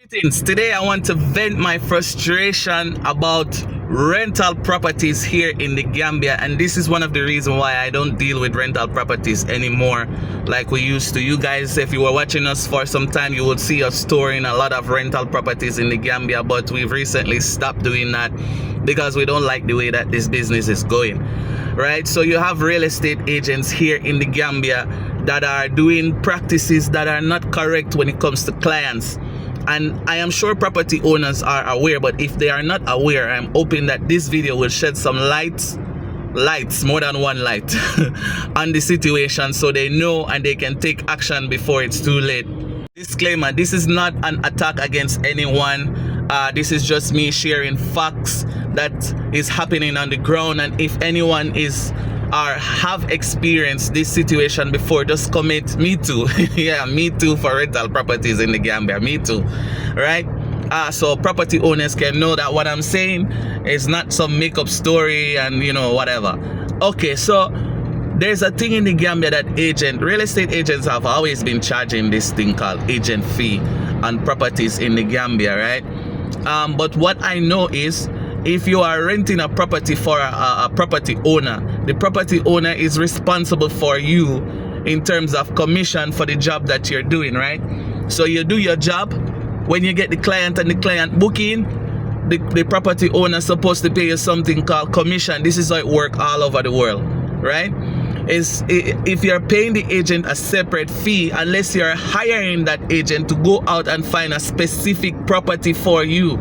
Greetings. Today I want to vent my frustration about rental properties here in the Gambia, and this is one of the reasons why I don't deal with rental properties anymore like we used to. You guys, if you were watching us for some time, you would see us storing a lot of rental properties in the Gambia, but we've recently stopped doing that because we don't like the way that this business is going, right? So you have real estate agents here in the Gambia that are doing practices that are not correct when it comes to clients. And I am sure property owners are aware, but if they are not aware, I'm hoping that this video will shed some lights, more than one light, on the situation so they know and they can take action before it's too late. Disclaimer, this is not an attack against anyone. This is just me sharing facts that is happening on the ground, and if anyone is or have experienced this situation before, just comment me too. Yeah, me too for rental properties in the Gambia, me too, right? So property owners can know that what I'm saying is not some make-up story and whatever. Okay, so there's a thing in the Gambia that real estate agents have always been charging this thing called agent fee on properties in the Gambia, right? But what I know is, if you are renting a property for a property owner, the property owner is responsible for you in terms of commission for the job that you're doing, right? So you do your job. When you get the client and the client booking, the property owner is supposed to pay you something called commission. This is how it works all over the world, right? If you're paying the agent a separate fee, unless you're hiring that agent to go out and find a specific property for you,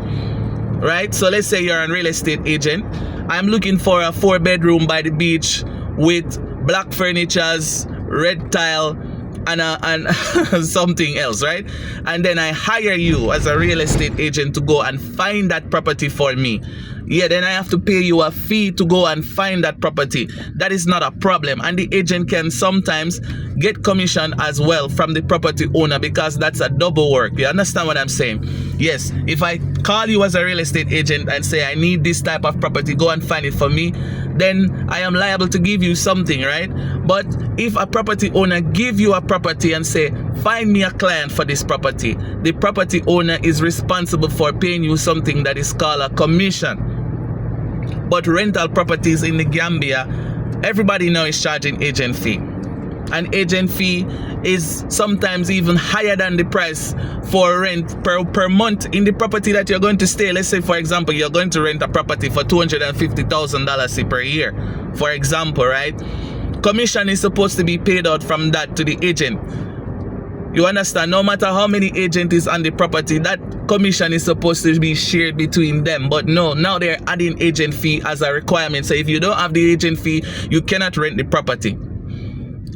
right? So let's say you're a real estate agent. I'm looking for a 4-bedroom by the beach with black furnitures, red tile, and something else, right? And then I hire you as a real estate agent to go and find that property for me. Yeah, then I have to pay you a fee to go and find that property. That is not a problem. And the agent can sometimes get commission as well from the property owner, because that's a double work. You understand what I'm saying? Yes, if I call you as a real estate agent and say I need this type of property, go and find it for me, then I am liable to give you something, right? But if a property owner give you a property and say, find me a client for this property, the property owner is responsible for paying you something that is called a commission. But rental properties in the Gambia, everybody now is charging agent fee. An agent fee is sometimes even higher than the price for rent per month in the property that you're going to stay. Let's say, for example, you're going to rent a property for $250,000 per year, for example, right? Commission is supposed to be paid out from that to the agent. You understand? No matter how many agent is on the property, that commission is supposed to be shared between them. But no, now they're adding agent fee as a requirement. So if you don't have the agent fee, you cannot rent the property.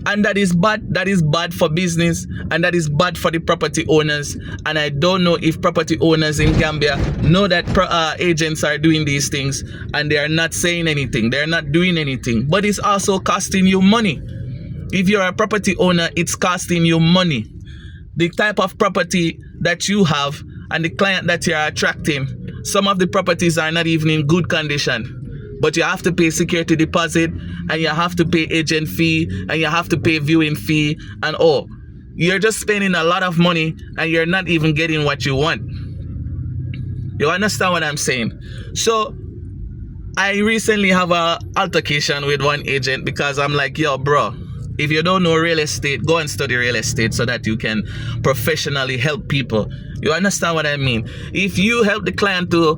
And that is bad. That is bad for business, and that is bad for the property owners. And I don't know if property owners in Gambia know that agents are doing these things, and they are not saying anything. They're not doing anything. But it's also costing you money. If you're a property owner, it's costing you money. The type of property that you have and the client that you're attracting, some of the properties are not even in good condition, but you have to pay security deposit, and you have to pay agent fee, and you have to pay viewing fee, and you're just spending a lot of money and you're not even getting what you want. You understand what I'm saying? So I recently have a altercation with one agent because I'm like, yo, bro, if you don't know real estate, go and study real estate so that you can professionally help people. You understand what I mean? If you help the client to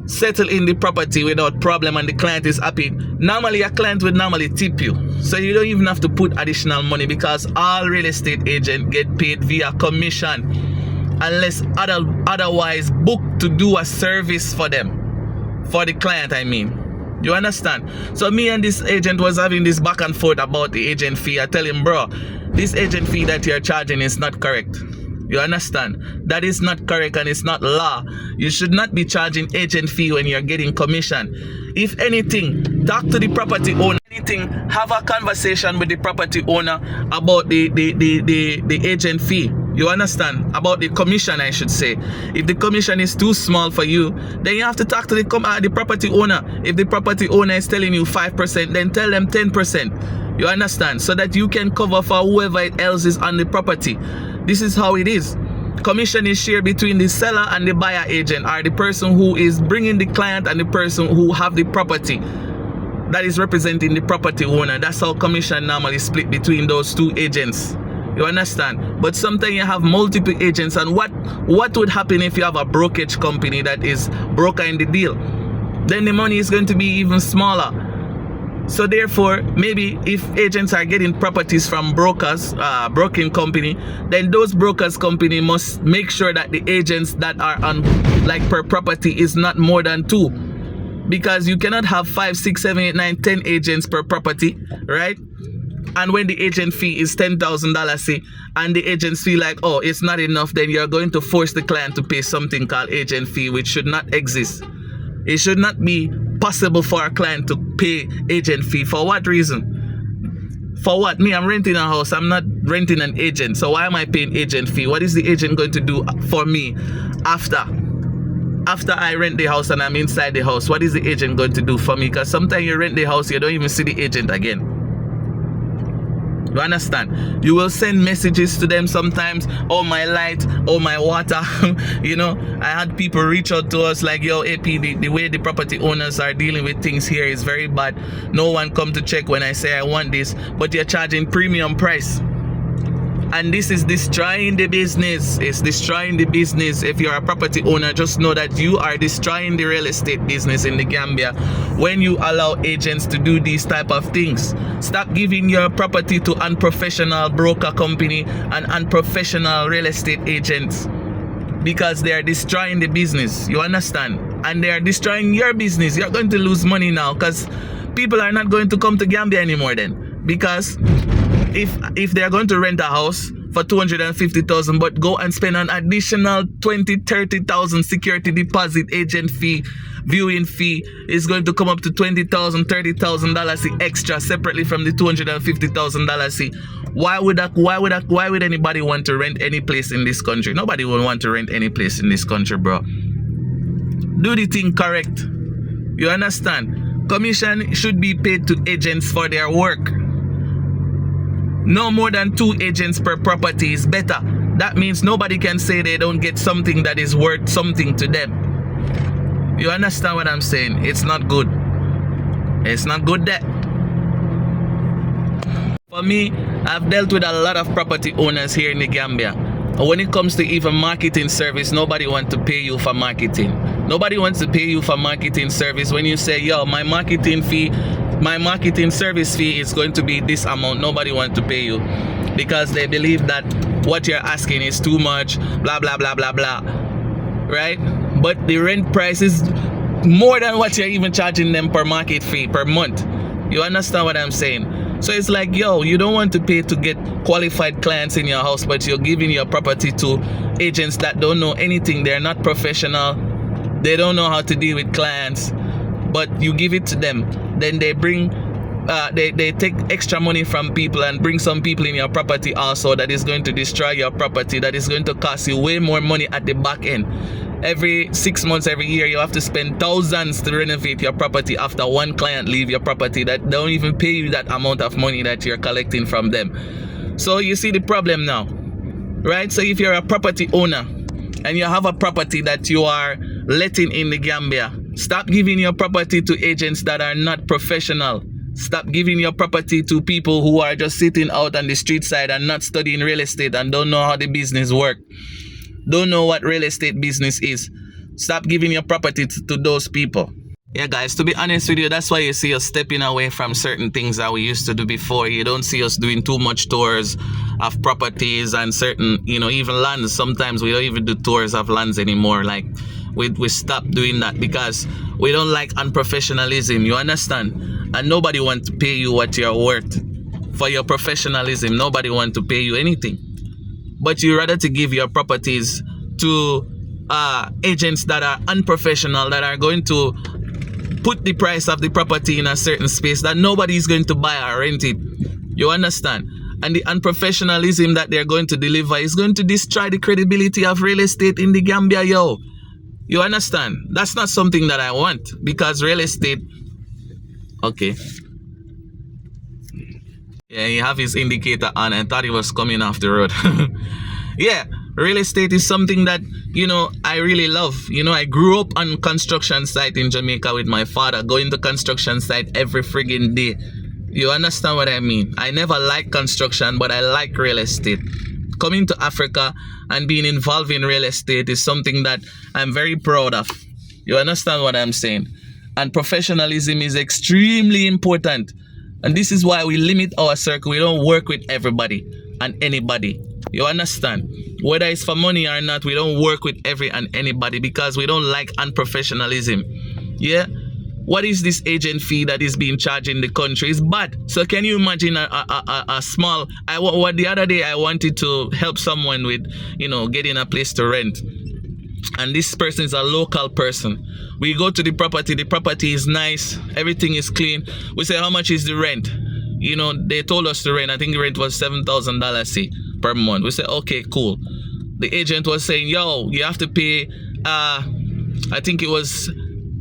settle in the property without problem and the client is happy, normally a client would normally tip you. So you don't even have to put additional money, because all real estate agents get paid via commission unless otherwise booked to do a service for them, for the client, I mean. You understand? So me and this agent was having this back and forth about the agent fee. I tell him, bro, this agent fee that you're charging is not correct. You understand? That is not correct, and it's not law. You should not be charging agent fee when you're getting commission. If anything, talk to the property owner. Anything, have a conversation with the property owner about the agent fee. You understand? About the commission, I should say. If the commission is too small for you, then you have to talk to the property owner. If the property owner is telling you 5%, then tell them 10%. You understand? So that you can cover for whoever else is on the property. This is how it is. Commission is shared between the seller and the buyer agent, or the person who is bringing the client and the person who have the property, that is representing the property owner. That's how commission normally split between those two agents. You understand? But sometimes you have multiple agents, and what would happen if you have a brokerage company that is brokering the deal? Then the money is going to be even smaller. So therefore, maybe if agents are getting properties from brokers, broking company, then those brokers company must make sure that the agents that are on, like, per property is not more than 2. Because you cannot have 5, 6, 7, 8, 9, 10 agents per property, right? And when the agent fee is $10,000, say, and the agents feel like, oh, it's not enough, then you're going to force the client to pay something called agent fee, which should not exist. It should not be possible for a client to pay agent fee. For what reason? For what? Me, I'm renting a house. I'm not renting an agent. So why am I paying agent fee? What is the agent going to do for me after I rent the house and I'm inside the house? What is the agent going to do for me? Because sometimes you rent the house, you don't even see the agent again. You understand? You will send messages to them sometimes. Oh, my light, oh, my water. You know, I had people reach out to us like, yo, AP, the way the property owners are dealing with things here is very bad. No one come to check when I say I want this, but you're charging premium price. And this is destroying the business. It's destroying the business. If you're a property owner, just know that you are destroying the real estate business in the Gambia when you allow agents to do these type of things. Stop giving your property to unprofessional broker company and unprofessional real estate agents, because they are destroying the business. You understand? And they are destroying your business. You're going to lose money now, because people are not going to come to Gambia anymore then. Because if they're going to rent a house for 250,000 but go and spend an additional 20-30,000 security deposit, agent fee, viewing fee, is going to come up to $20,000, $30,000 extra separately from the $250,000. Why would anybody want to rent any place in this country? Nobody will want to rent any place in this country, bro. Do the thing correct. You understand? Commission should be paid to agents for their work. No more than 2 agents per property is better. That means nobody can say they don't get something that is worth something to them. You understand what I'm saying? It's not good. It's not good that. For me, I've dealt with a lot of property owners here in the Gambia. When it comes to even marketing service, nobody wants to pay you for marketing. Nobody wants to pay you for marketing service. When you say, yo, my marketing service fee is going to be this amount, nobody wants to pay you, because they believe that what you're asking is too much, blah, blah, blah, blah, blah, right? But the rent price is more than what you're even charging them per market fee per month. You understand what I'm saying? So it's like, yo, you don't want to pay to get qualified clients in your house, but you're giving your property to agents that don't know anything. They're not professional. They don't know how to deal with clients, but you give it to them. Then they bring, they take extra money from people and bring some people in your property also that is going to destroy your property, that is going to cost you way more money at the back end. Every 6 months, every year, you have to spend thousands to renovate your property after one client leave your property that don't even pay you that amount of money that you're collecting from them. So you see the problem now, right? So if you're a property owner and you have a property that you are letting in the Gambia, stop giving your property to agents that are not professional. Stop giving your property to people who are just sitting out on the street side and not studying real estate and don't know how the business works. Don't know what real estate business is. Stop giving your property to those people. Yeah, guys, to be honest with you, that's why you see us stepping away from certain things that we used to do before. You don't see us doing too much tours of properties and certain, you know, even lands. Sometimes we don't even do tours of lands anymore. Like, we stopped doing that because we don't like unprofessionalism. You understand? And nobody wants to pay you what you're worth. For your professionalism, nobody wants to pay you anything. But you rather to give your properties to agents that are unprofessional, that are going to put the price of the property in a certain space that nobody is going to buy or rent it. You understand? And the unprofessionalism that they're going to deliver is going to destroy the credibility of real estate in the Gambia, yo. You understand? That's not something that I want, because real estate... Okay. Yeah, he have his indicator on. I thought he was coming off the road. Yeah, Real estate is something that, I really love. I grew up on construction site in Jamaica with my father, going to construction site every friggin' day. You understand what I mean? I never liked construction, but I like real estate. Coming to Africa and being involved in real estate is something that I'm very proud of. You understand what I'm saying? And professionalism is extremely important. And this is why we limit our circle. We don't work with everybody and anybody. You understand? Whether it's for money or not, we don't work with every and anybody because we don't like unprofessionalism. Yeah? What is this agent fee that is being charged in the country? It's bad. So can you imagine a small... the other day I wanted to help someone with, getting a place to rent. And this person is a local person. We go to the property is nice, everything is clean. We say, how much is the rent? They told us the rent, I think the rent was $7,000 per month. We said, okay, cool. The agent was saying, yo, you have to pay, I think it was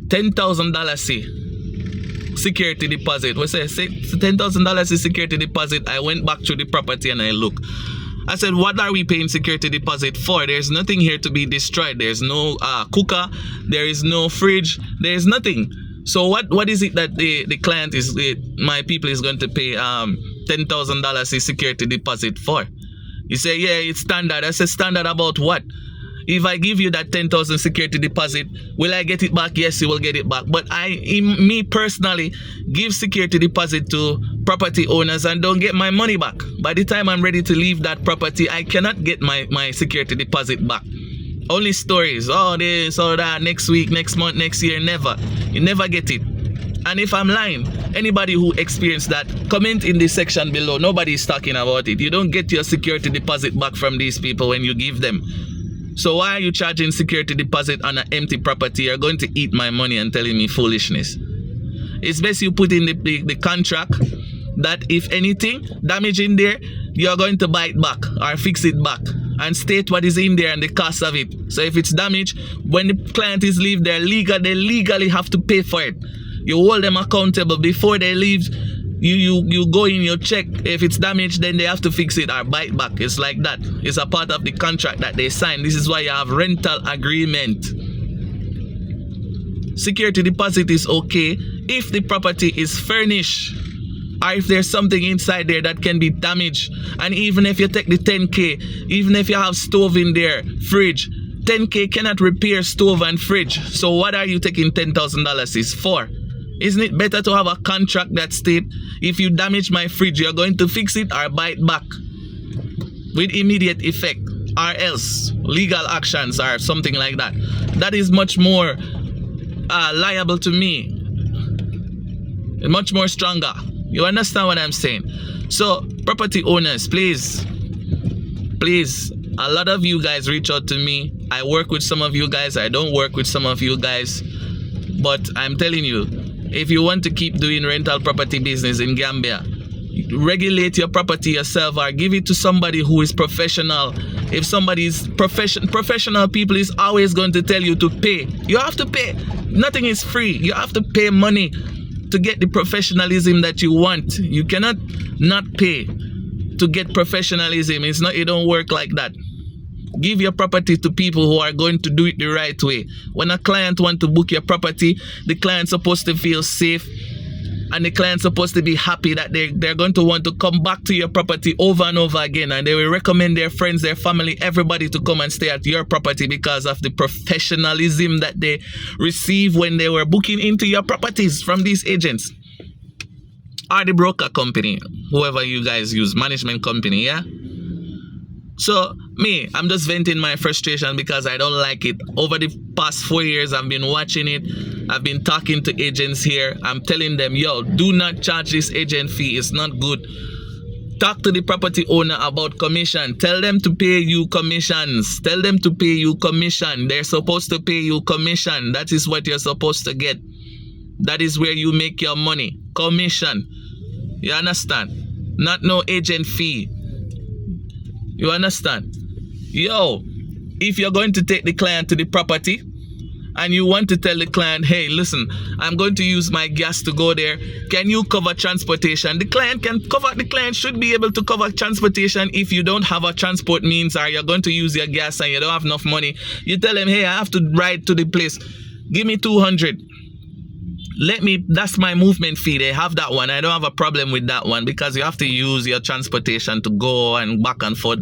$10,000 security deposit. We said, $10,000 is security deposit. I went back to the property and I looked. I said, what are we paying security deposit for? There's nothing here to be destroyed. There's no cooker. There is no fridge. There is nothing. So what is it that the client my people is going to pay $10,000 in security deposit for? You say, yeah, it's standard. I said, standard about what? If I give you that 10,000 security deposit, will I get it back? Yes, you will get it back. But me personally, give security deposit to property owners and don't get my money back. By the time I'm ready to leave that property, I cannot get my security deposit back. Only stories, this or that, next week, next month, next year, never. You never get it. And if I'm lying, anybody who experienced that, comment in the section below. Nobody's talking about it. You don't get your security deposit back from these people when you give them. So why are you charging security deposit on an empty property? You're going to eat my money and telling me foolishness. It's best you put in the contract that if anything damage in there, you're going to buy it back or fix it back and state what is in there and the cost of it. So if it's damaged, when the client is leave there, they legally have to pay for it. You hold them accountable before they leave. You go in, you check. If it's damaged, then they have to fix it or buy it back. It's like that. It's a part of the contract that they sign. This is why you have rental agreement. Security deposit is okay if the property is furnished or if there's something inside there that can be damaged. And even if you take the 10K, even if you have stove in there, fridge, 10K cannot repair stove and fridge. So what are you taking $10,000 is for? Isn't it better to have a contract that states if you damage my fridge, you're going to fix it or buy it back with immediate effect, or else legal actions or something like that? That is much more liable to me, much more stronger. You understand what I'm saying? So property owners, please, a lot of you guys reach out to me. I work with some of you guys. I don't work with some of you guys. But I'm telling you, if you want to keep doing rental property business in Gambia, regulate your property yourself or give it to somebody who is professional. If somebody is professional people is always going to tell you to pay. You have to pay. Nothing is free. You have to pay money to get the professionalism that you want. You cannot not pay to get professionalism. It don't work like that. Give your property to people who are going to do it the right way. When a client wants to book your property, the client's supposed to feel safe and the client's supposed to be happy that they're going to want to come back to your property over and over again, and they will recommend their friends, their family, everybody to come and stay at your property because of the professionalism that they receive when they were booking into your properties from these agents or the broker company, whoever you guys use, management company, yeah? So I'm just venting my frustration because I don't like it. Over the past 4 years, I've been watching it. I've been talking to agents here. I'm telling them, yo, do not charge this agent fee. It's not good. Talk to the property owner about commission. Tell them to pay you commissions. Tell them to pay you commission. They're supposed to pay you commission. That is what you're supposed to get. That is where you make your money. Commission. You understand? Not no agent fee. You understand? Yo, if you're going to take the client to the property and you want to tell the client, hey, listen, I'm going to use my gas to go there. Can you cover transportation? The client should be able to cover transportation. If you don't have a transport means, or you're going to use your gas and you don't have enough money, you tell them, hey, I have to ride to the place. Give me 200. That's my movement fee. They have that one. I don't have a problem with that one, because you have to use your transportation to go and back and forth.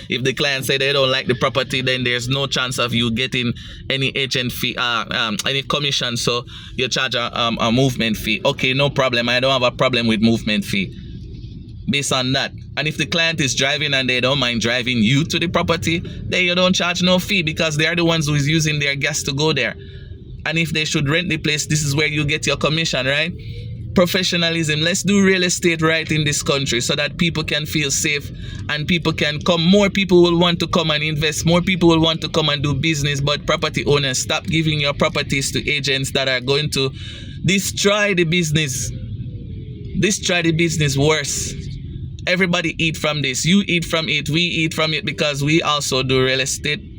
If the client say they don't like the property, then there's no chance of you getting any agent fee, any commission. So you charge a movement fee. Okay, no problem. I don't have a problem with movement fee based on that. And if the client is driving and they don't mind driving you to the property, then you don't charge no fee, because they are the ones who is using their gas to go there. And if they should rent the place, this is where you get your commission, right? Professionalism. Let's do real estate right in this country so that people can feel safe and people can come. More people will want to come and invest. More people will want to come and do business. But property owners, stop giving your properties to agents that are going to destroy the business. Destroy the business worse. Everybody eat from this. You eat from it. We eat from it, because we also do real estate.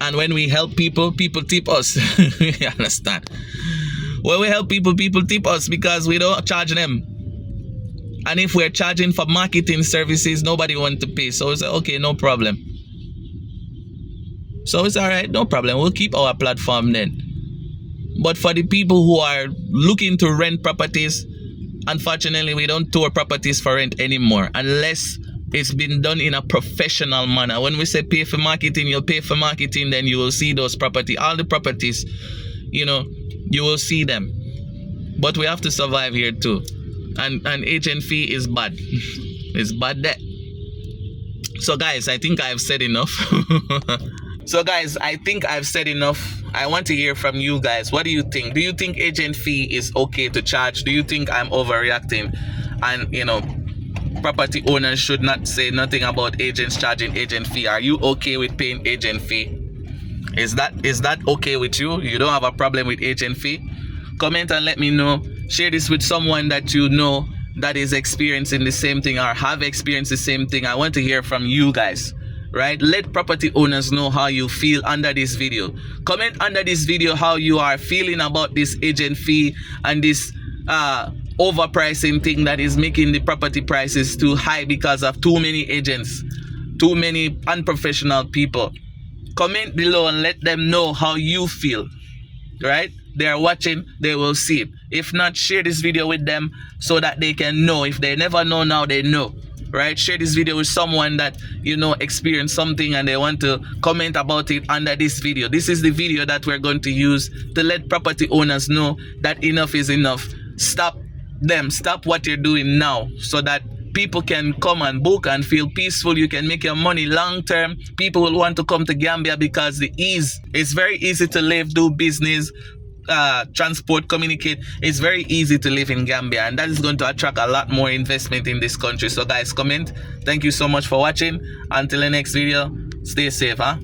And when we help people, people tip us. You understand? When we help people, people tip us, because we don't charge them. And if we're charging for marketing services, nobody wants to pay. So it's okay, no problem. So it's all right, no problem. We'll keep our platform then. But for the people who are looking to rent properties, unfortunately, we don't tour properties for rent anymore, unless it's been done in a professional manner. When we say pay for marketing, you'll pay for marketing, then you will see those properties. All the properties, you will see them. But we have to survive here too. And agent fee is bad. It's bad there. So guys, I think I've said enough. I want to hear from you guys. What do you think? Do you think agent fee is okay to charge? Do you think I'm overreacting? And property owners should not say nothing about agents charging agent fee. Are you okay with paying agent fee? Is that okay with you? You don't have a problem with agent fee? Comment and let me know. Share this with someone that you know that is experiencing the same thing or have experienced the same thing. I want to hear from you guys, right? Let property owners know how you feel under this video. Comment under this video how you are feeling about this agent fee and this overpricing thing that is making the property prices too high because of too many agents, too many unprofessional people. Comment below and let them know how you feel, right? They are watching, they will see it. If not, share this video with them so that they can know. If they never know, now they know, right? Share this video with someone that experienced something and they want to comment about it under this video. This is the video that we're going to use to let property owners know that enough is enough. Stop what you're doing now, so that people can come and book and feel peaceful. You can make your money long term. People will want to come to Gambia because it's very easy to live, do business, transport, communicate. It's very easy to live in Gambia, and that is going to attract a lot more investment in this country. So guys, comment. Thank you so much for watching. Until the next video, stay safe, huh?